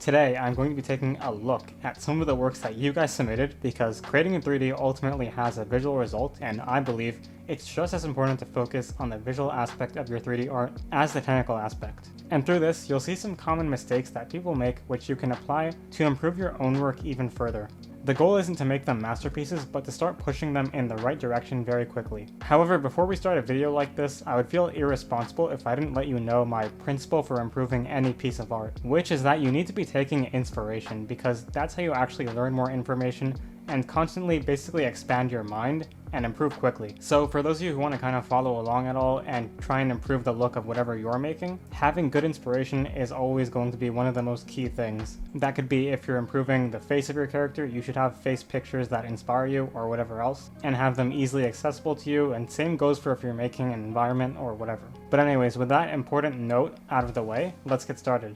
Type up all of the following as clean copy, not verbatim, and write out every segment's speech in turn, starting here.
Today, I'm going to be taking a look at some of the works that you guys submitted because creating in 3D ultimately has a visual result, and I believe it's just as important to focus on the visual aspect of your 3D art as the technical aspect. And through this, you'll see some common mistakes that people make which you can apply to improve your own work even further. The goal isn't to make them masterpieces, but to start pushing them in the right direction very quickly. However, before we start a video like this, I would feel irresponsible if I didn't let you know my principle for improving any piece of art, which is that you need to be taking inspiration, because that's how you actually learn more information and constantly basically expand your mind and improve quickly. So for those of you who want to kind of follow along at all and try and improve the look of whatever you're making, having good inspiration is always going to be one of the most key things. That could be if you're improving the face of your character, you should have face pictures that inspire you or whatever else, and have them easily accessible to you, and same goes for if you're making an environment or whatever. But anyways, with that important note out of the way, let's get started.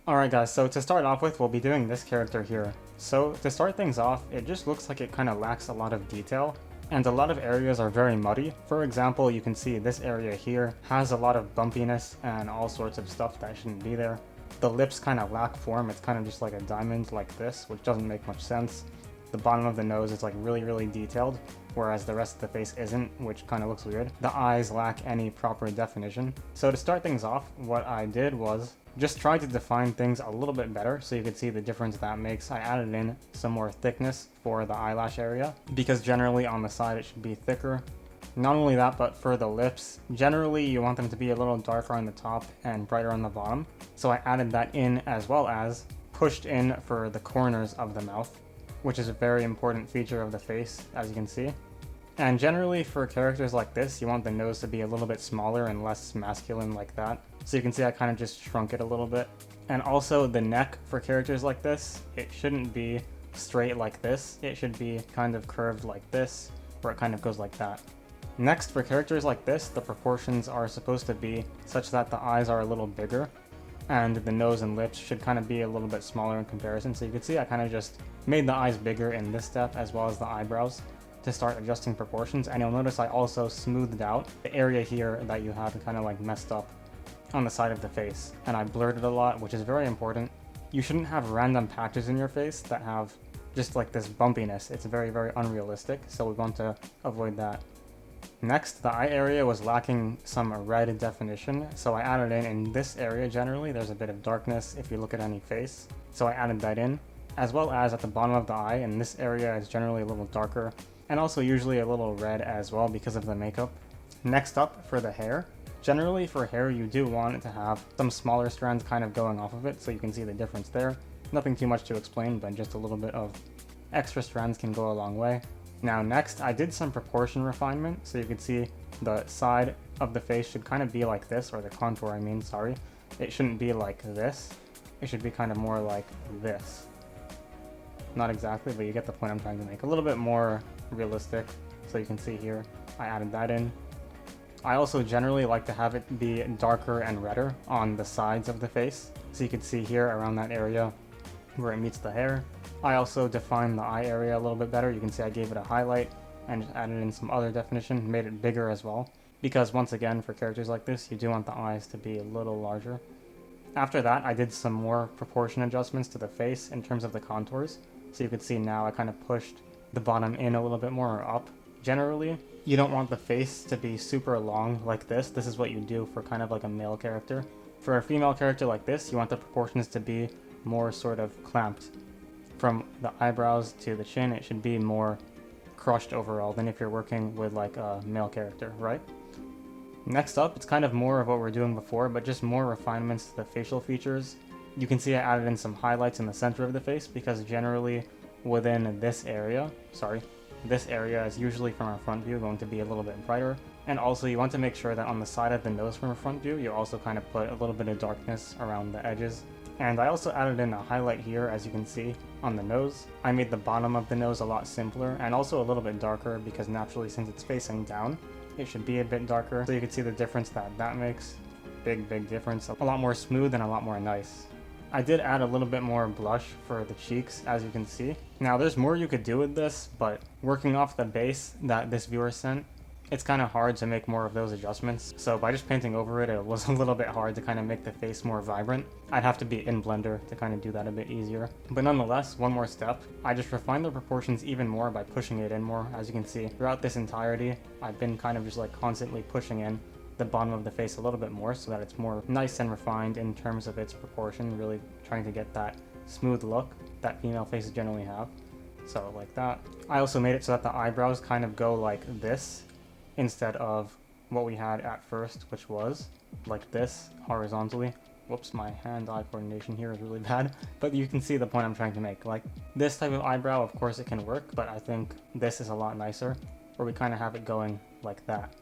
Alright guys, so to start off with, we'll be doing this character here. So to start things off, it just looks like it kind of lacks a lot of detail, and a lot of areas are very muddy. For example, you can see this area here has a lot of bumpiness and all sorts of stuff that shouldn't be there. The lips kind of lack form, it's kind of just like a diamond like this, which doesn't make much sense. The bottom of the nose is like really detailed, whereas the rest of the face isn't, which kind of looks weird. The eyes lack any proper definition. So to start things off, what I did was just try to define things a little bit better so you could see the difference that makes. I added in some more thickness for the eyelash area, because generally on the side it should be thicker. Not only that, but for the lips, generally you want them to be a little darker on the top and brighter on the bottom. So I added that in, as well as pushed in for the corners of the mouth, which is a very important feature of the face, as you can see. And generally for characters like this, you want the nose to be a little bit smaller and less masculine like that. So you can see I kind of just shrunk it a little bit. And also the neck for characters like this, it shouldn't be straight like this. It should be kind of curved like this, where it kind of goes like that. Next, for characters like this, the proportions are supposed to be such that the eyes are a little bigger, and the nose and lips should kind of be a little bit smaller in comparison. So you can see I kind of just made the eyes bigger in this step, as well as the eyebrows, to start adjusting proportions. And you'll notice I also smoothed out the area here that you had kind of like messed up on the side of the face, and I blurred it a lot, which is very important. You shouldn't have random patches in your face that have just like this bumpiness. It's very unrealistic, so we want to avoid that. Next, the eye area was lacking some red definition, so I added in this area. Generally there's a bit of darkness if you look at any face, so I added that in, as well as at the bottom of the eye, and this area is generally a little darker, and also usually a little red as well because of the makeup. Next up, for the hair. Generally for hair you do want it to have some smaller strands kind of going off of it, so you can see the difference there. Nothing too much to explain, but just a little bit of extra strands can go a long way. Now next, I did some proportion refinement, so you can see the side of the face should kind of be like this, or the contour I mean, sorry. It shouldn't be like this. It should be kind of more like this. Not exactly, but you get the point I'm trying to make. A little bit more realistic, so you can see here, I added that in. I also generally like to have it be darker and redder on the sides of the face, so you can see here around that area where it meets the hair. I also defined the eye area a little bit better. You can see I gave it a highlight and just added in some other definition, made it bigger as well, because once again for characters like this you do want the eyes to be a little larger. After that, I did some more proportion adjustments to the face in terms of the contours, so you can see now I kind of pushed the bottom in a little bit more, or up. Generally, you don't want the face to be super long like this. This is what you do for kind of like a male character. For a female character like this, you want the proportions to be more sort of clamped. From the eyebrows to the chin, it should be more crushed overall than if you're working with like a male character, right? Next up, it's kind of more of what we were doing before, but just more refinements to the facial features. You can see I added in some highlights in the center of the face, because generally within this area, this area is usually from our front view going to be a little bit brighter. And also you want to make sure that on the side of the nose from a front view, you also kind of put a little bit of darkness around the edges. And I also added in a highlight here, as you can see, on the nose. I made the bottom of the nose a lot simpler and also a little bit darker, because naturally since it's facing down, it should be a bit darker. So you can see the difference that makes. Big difference. A lot more smooth and a lot more nice. I did add a little bit more blush for the cheeks, as you can see. Now there's more you could do with this, but working off the base that this viewer sent, it's kind of hard to make more of those adjustments. So by just painting over it, it was a little bit hard to kind of make the face more vibrant. I'd have to be in Blender to kind of do that a bit easier. But nonetheless, one more step. I just refined the proportions even more by pushing it in more. As you can see, throughout this entirety, I've been kind of just like constantly pushing in the bottom of the face a little bit more so that it's more nice and refined in terms of its proportion, really trying to get that smooth look that female faces generally have. So like that. I also made it so that the eyebrows kind of go like this instead of what we had at first, which was like this horizontally. Whoops, my hand-eye coordination here is really bad, but you can see the point I'm trying to make. Like this type of eyebrow, of course it can work, but I think this is a lot nicer, where we kind of have it going like that.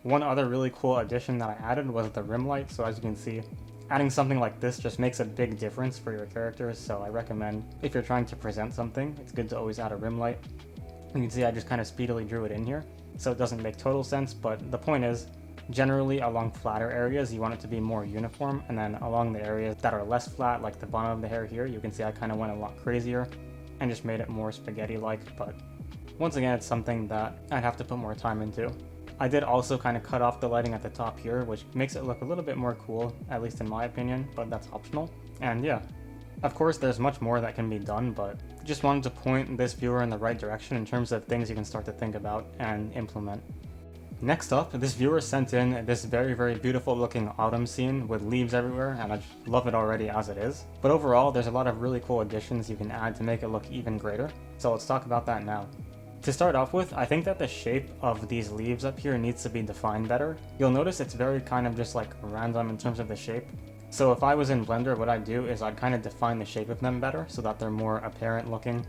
One other really cool addition that I added was the rim light, so as you can see, adding something like this just makes a big difference for your characters, so I recommend if you're trying to present something, it's good to always add a rim light. You can see I just kind of speedily drew it in here, so it doesn't make total sense, but the point is, generally along flatter areas you want it to be more uniform, and then along the areas that are less flat, like the bottom of the hair here, you can see I kind of went a lot crazier and just made it more spaghetti-like, but once again it's something that I'd have to put more time into. I did also kind of cut off the lighting at the top here, which makes it look a little bit more cool, at least in my opinion, but that's optional. And yeah, of course there's much more that can be done, but just wanted to point this viewer in the right direction in terms of things you can start to think about and implement. Next up, this viewer sent in this very beautiful looking autumn scene with leaves everywhere, and I just love it already as it is. But overall, there's a lot of really cool additions you can add to make it look even greater, so let's talk about that now. To start off with, I think that the shape of these leaves up here needs to be defined better. You'll notice it's very kind of just like random in terms of the shape. So if I was in Blender, what I'd do is I'd kind of define the shape of them better so that they're more apparent looking.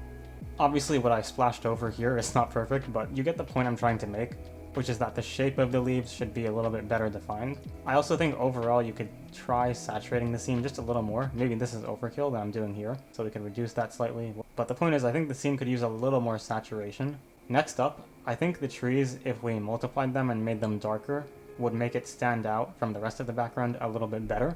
Obviously what I splashed over here is not perfect, but you get the point I'm trying to make, which is that the shape of the leaves should be a little bit better defined. I also think overall you could try saturating the scene just a little more. Maybe this is overkill that I'm doing here, so we can reduce that slightly. But the point is, I think the scene could use a little more saturation. Next up, I think the trees, if we multiplied them and made them darker, would make it stand out from the rest of the background a little bit better.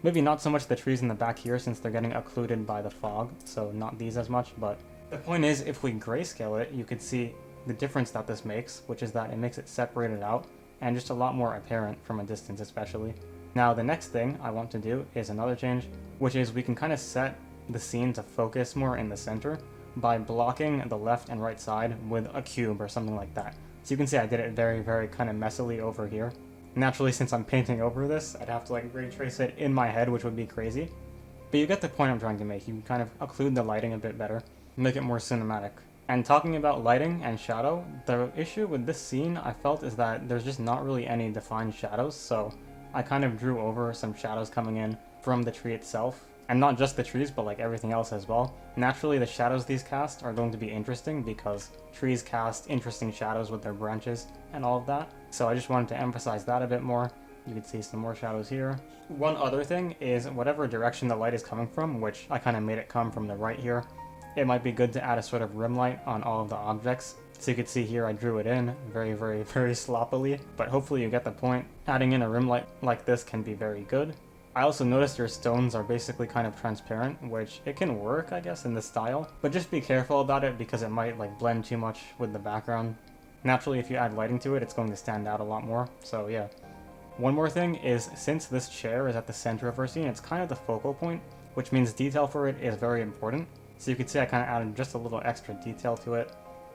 Maybe not so much the trees in the back here since they're getting occluded by the fog, so not these as much, but the point is, if we grayscale it, you could see the difference that this makes, which is that it makes it separated out and just a lot more apparent from a distance especially. Now the next thing I want to do is another change, which is we can kind of set the scene to focus more in the center by blocking the left and right side with a cube or something like that. So you can see I did it very kind of messily over here. Naturally, since I'm painting over this, I'd have to like retrace it in my head, which would be crazy. But you get the point I'm trying to make. You can kind of occlude the lighting a bit better, make it more cinematic. And talking about lighting and shadow, the issue with this scene I felt is that there's just not really any defined shadows, so I kind of drew over some shadows coming in from the tree itself. And not just the trees, but like everything else as well. Naturally, the shadows these cast are going to be interesting because trees cast interesting shadows with their branches and all of that. So I just wanted to emphasize that a bit more. You can see some more shadows here. One other thing is whatever direction the light is coming from, which I kind of made it come from the right here, it might be good to add a sort of rim light on all of the objects. So you can see here I drew it in very sloppily, but hopefully you get the point. Adding in a rim light like this can be very good. I also noticed your stones are basically kind of transparent, which it can work, I guess, in this style, but just be careful about it because it might like blend too much with the background. Naturally, if you add lighting to it, it's going to stand out a lot more, so yeah. One more thing is, since this chair is at the center of our scene, it's kind of the focal point, which means detail for it is very important. So you can see I kind of added just a little extra detail to it.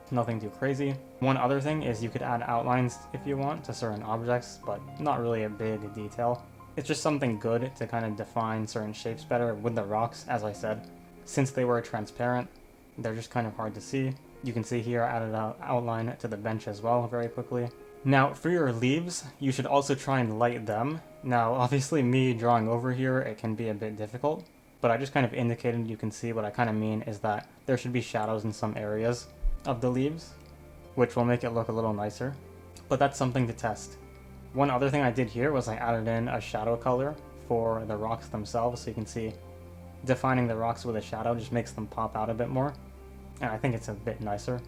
Nothing too crazy. One other thing is you could add outlines if you want to certain objects, but not really a big detail. It's just something good to kind of define certain shapes better with the rocks, as I said. Since they were transparent, they're just kind of hard to see. You can see here I added an outline to the bench as well very quickly. Now, for your leaves, you should also try and light them. Now, obviously me drawing over here, it can be a bit difficult, but I just kind of indicated you can see what I kind of mean is that there should be shadows in some areas of the leaves, which will make it look a little nicer. But that's something to test. One other thing I did here was I added in a shadow color for the rocks themselves, so you can see defining the rocks with a shadow just makes them pop out a bit more, and I think it's a bit nicer.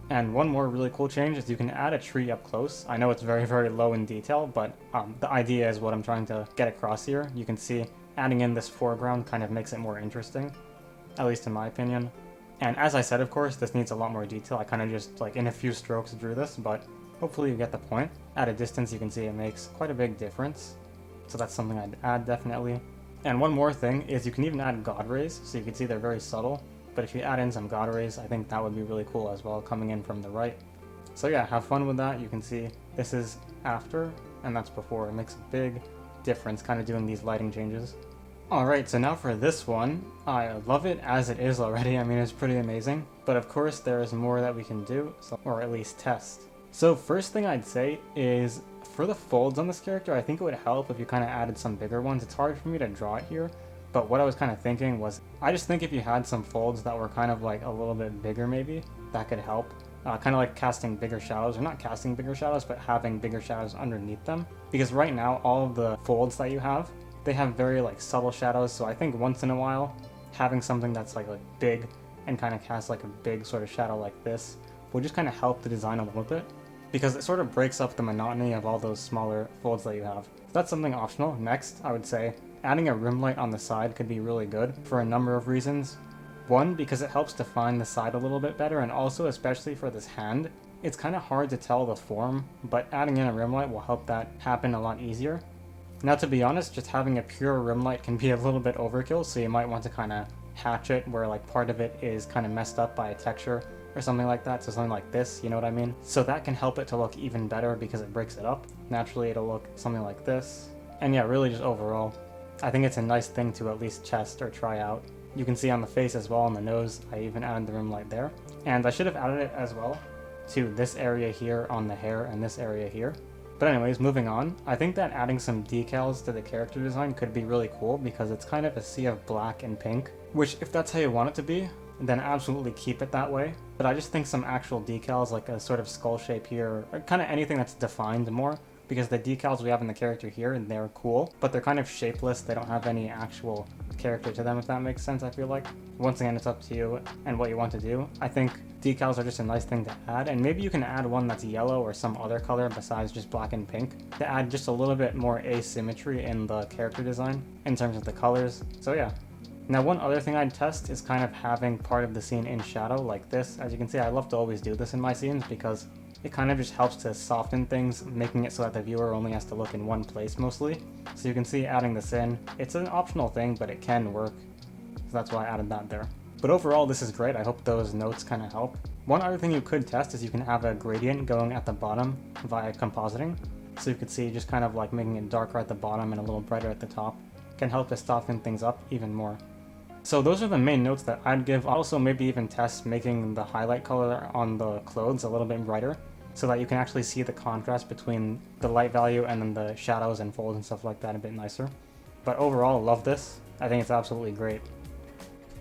And one more really cool change is you can add a tree up close. I know it's very low in detail, but the idea is what I'm trying to get across here. You can see adding in this foreground kind of makes it more interesting, at least in my opinion. And as I said, of course, this needs a lot more detail. I kind of just, like, in a few strokes drew this, but hopefully you get the point. At a distance you can see it makes quite a big difference, so that's something I'd add definitely. And one more thing is you can even add God rays, so you can see they're very subtle, but if you add in some God rays, I think that would be really cool as well, coming in from the right. So yeah, have fun with that. You can see this is after, and that's before. It makes a big difference kind of doing these lighting changes. Alright, so now for this one, I love it as it is already. I mean, it's pretty amazing, but of course there is more that we can do, or at least test. So first thing I'd say is, for the folds on this character, I think it would help if you kind of added some bigger ones. It's hard for me to draw it here, but what I was kind of thinking was, I just think if you had some folds that were kind of like a little bit bigger maybe, that could help. Kind of like casting bigger shadows, or not casting bigger shadows, but having bigger shadows underneath them. Because right now, all of the folds that you have, they have very like subtle shadows, so I think once in a while, having something that's like big and kind of cast like a big sort of shadow like this will just kind of help the design a little bit, because it sort of breaks up the monotony of all those smaller folds that you have. So that's something optional. Next, I would say, adding a rim light on the side could be really good for a number of reasons. One, because it helps define the side a little bit better, and also especially for this hand, it's kind of hard to tell the form, but adding in a rim light will help that happen a lot easier. Now, to be honest, just having a pure rim light can be a little bit overkill, so you might want to kind of hatch it where like part of it is kind of messed up by a texture or something like that, so something like this, you know what I mean? So that can help it to look even better because it breaks it up. Naturally, it'll look something like this. And yeah, really just overall, I think it's a nice thing to at least test or try out. You can see on the face as well, on the nose, I even added the rim light there. And I should have added it as well to this area here on the hair and this area here. But anyways, moving on, I think that adding some decals to the character design could be really cool because it's kind of a sea of black and pink, which if that's how you want it to be, then absolutely keep it that way. But I just think some actual decals, like a sort of skull shape here, or kind of anything that's defined more, because the decals we have in the character here, and they're cool, but they're kind of shapeless. They don't have any actual character to them, if that makes sense, I feel like. Once again, it's up to you and what you want to do. I think decals are just a nice thing to add, and maybe you can add one that's yellow or some other color besides just black and pink to add just a little bit more asymmetry in the character design in terms of the colors. So yeah. Now, one other thing I'd test is kind of having part of the scene in shadow like this. As you can see, I love to always do this in my scenes because it kind of just helps to soften things, making it so that the viewer only has to look in one place mostly. So you can see adding this in. It's an optional thing, but it can work. So that's why I added that there. But overall, this is great. I hope those notes kind of help. One other thing you could test is you can have a gradient going at the bottom via compositing. So you could see just kind of like making it darker at the bottom and a little brighter at the top can help to soften things up even more. So those are the main notes that I'd give. Also maybe even test making the highlight color on the clothes a little bit brighter so that you can actually see the contrast between the light value and then the shadows and folds and stuff like that a bit nicer. But overall, love this. I think it's absolutely great.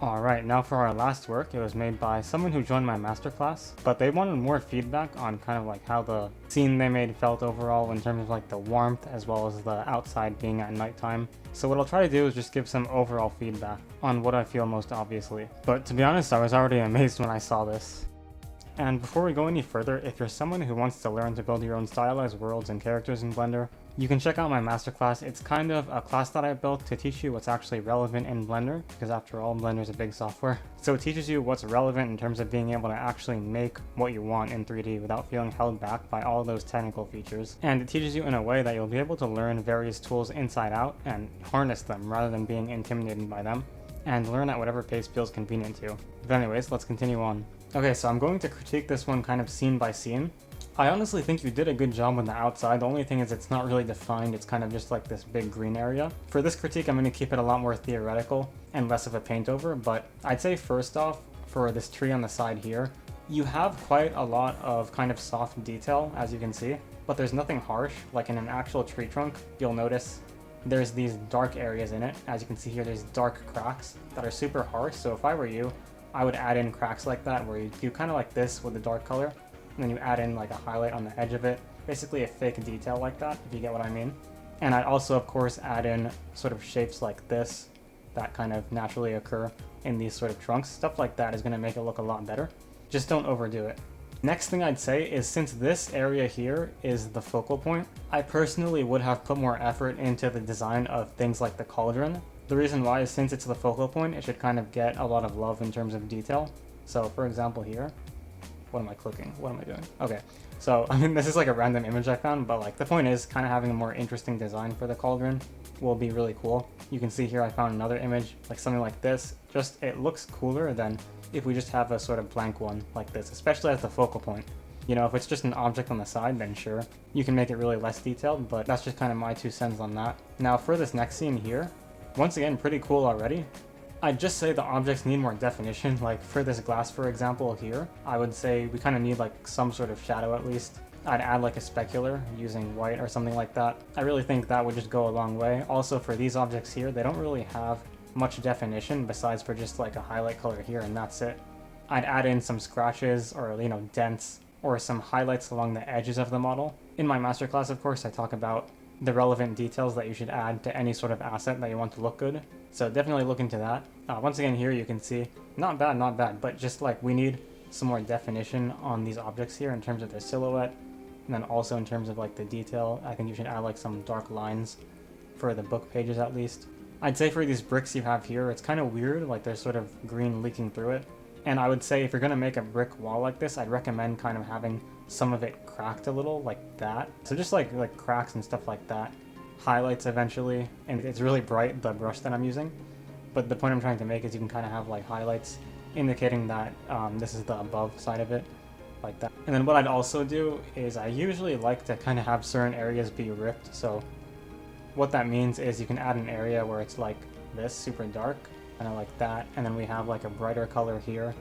Alright, now for our last work. It was made by someone who joined my masterclass, but they wanted more feedback on kind of like how the scene they made felt overall in terms of like the warmth as well as the outside being at nighttime. So what I'll try to do is just give some overall feedback on what I feel most obviously. But to be honest, I was already amazed when I saw this. And before we go any further, if you're someone who wants to learn to build your own stylized worlds and characters in Blender, you can check out my masterclass. It's kind of a class that I built to teach you what's actually relevant in Blender, because after all, Blender is a big software. So it teaches you what's relevant in terms of being able to actually make what you want in 3D without feeling held back by all those technical features. And it teaches you in a way that you'll be able to learn various tools inside out and harness them rather than being intimidated by them, and learn at whatever pace feels convenient to you. But anyways, let's continue on. Okay, so I'm going to critique this one kind of scene by scene. I honestly think you did a good job on the outside. The only thing is it's not really defined. It's kind of just like this big green area. For this critique, I'm going to keep it a lot more theoretical and less of a paint over, but I'd say first off, for this tree on the side here, you have quite a lot of kind of soft detail, as you can see, but there's nothing harsh. Like in an actual tree trunk, you'll notice there's these dark areas in it. As you can see here, there's dark cracks that are super harsh, so if I were you, I would add in cracks like that where you do kind of like this with the dark color, and then you add in like a highlight on the edge of it, basically a fake detail like that, if you get what I mean. And I'd also of course add in sort of shapes like this that kind of naturally occur in these sort of trunks. Stuff like that is going to make it look a lot better. Just don't overdo it. Next thing I'd say is, since this area here is the focal point, I personally would have put more effort into the design of things like the cauldron. The reason why is since it's the focal point, it should kind of get a lot of love in terms of detail. So for example here, what am I clicking? What am I doing? Okay. So, I mean, this is like a random image I found, but like the point is kind of having a more interesting design for the cauldron will be really cool. You can see here I found another image, like something like this. Just, it looks cooler than if we just have a sort of blank one like this, especially as the focal point. You know, if it's just an object on the side, then sure, you can make it really less detailed, but that's just kind of my 2 cents on that. Now for this next scene here, once again, pretty cool already. I'd just say the objects need more definition. Like for this glass, for example, here, I would say we kind of need like some sort of shadow at least. I'd add like a specular using white or something like that. I really think that would just go a long way. Also for these objects here, they don't really have much definition besides for just like a highlight color here, and that's it. I'd add in some scratches or, you know, dents or some highlights along the edges of the model. In my masterclass, of course, I talk about the relevant details that you should add to any sort of asset that you want to look good. So definitely look into that. Once again, here you can see, not bad, but just like we need some more definition on these objects here in terms of their silhouette, and then also in terms of like the detail. I think you should add like some dark lines for the book pages at least. I'd say for these bricks you have here, it's kind of weird, like there's sort of green leaking through it. And I would say if you're going to make a brick wall like this, I'd recommend kind of having some of it cracked a little like that. So just like cracks and stuff like that. Highlights eventually, and it's really bright, the brush that I'm using. But the point I'm trying to make is you can kind of have like highlights indicating that this is the above side of it, like that. And then what I'd also do is I usually like to kind of have certain areas be ripped. So what that means is you can add an area where it's like this, super dark, kind of like that, and then we have like a brighter color here,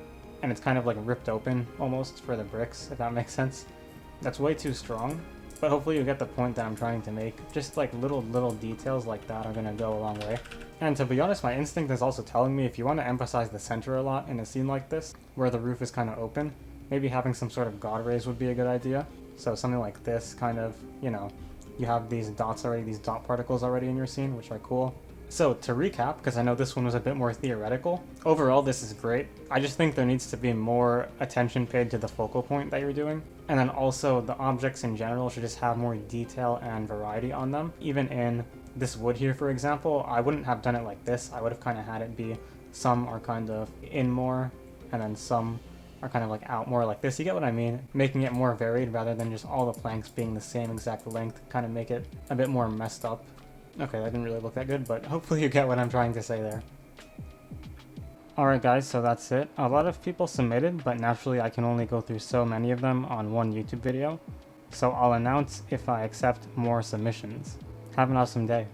and it's kind of like ripped open almost for the bricks, if that makes sense. That's way too strong, but hopefully you get the point that I'm trying to make. Just like little details like that are gonna go a long way. And to be honest, my instinct is also telling me if you want to emphasize the center a lot in a scene like this, where the roof is kind of open, maybe having some sort of god rays would be a good idea. So something like this, kind of, you know, you have these dots already, these dot particles already in your scene, which are cool. So to recap, because I know this one was a bit more theoretical, overall this is great. I just think there needs to be more attention paid to the focal point that you're doing. And then also the objects in general should just have more detail and variety on them. Even in this wood here, for example, I wouldn't have done it like this. I would have kind of had it be, some are kind of in more, and then some are kind of like out more like this. You get what I mean? Making it more varied rather than just all the planks being the same exact length, kind of make it a bit more messed up. Okay, that didn't really look that good, but hopefully you get what I'm trying to say there. Alright guys, so that's it. A lot of people submitted, but naturally I can only go through so many of them on one YouTube video. So I'll announce if I accept more submissions. Have an awesome day.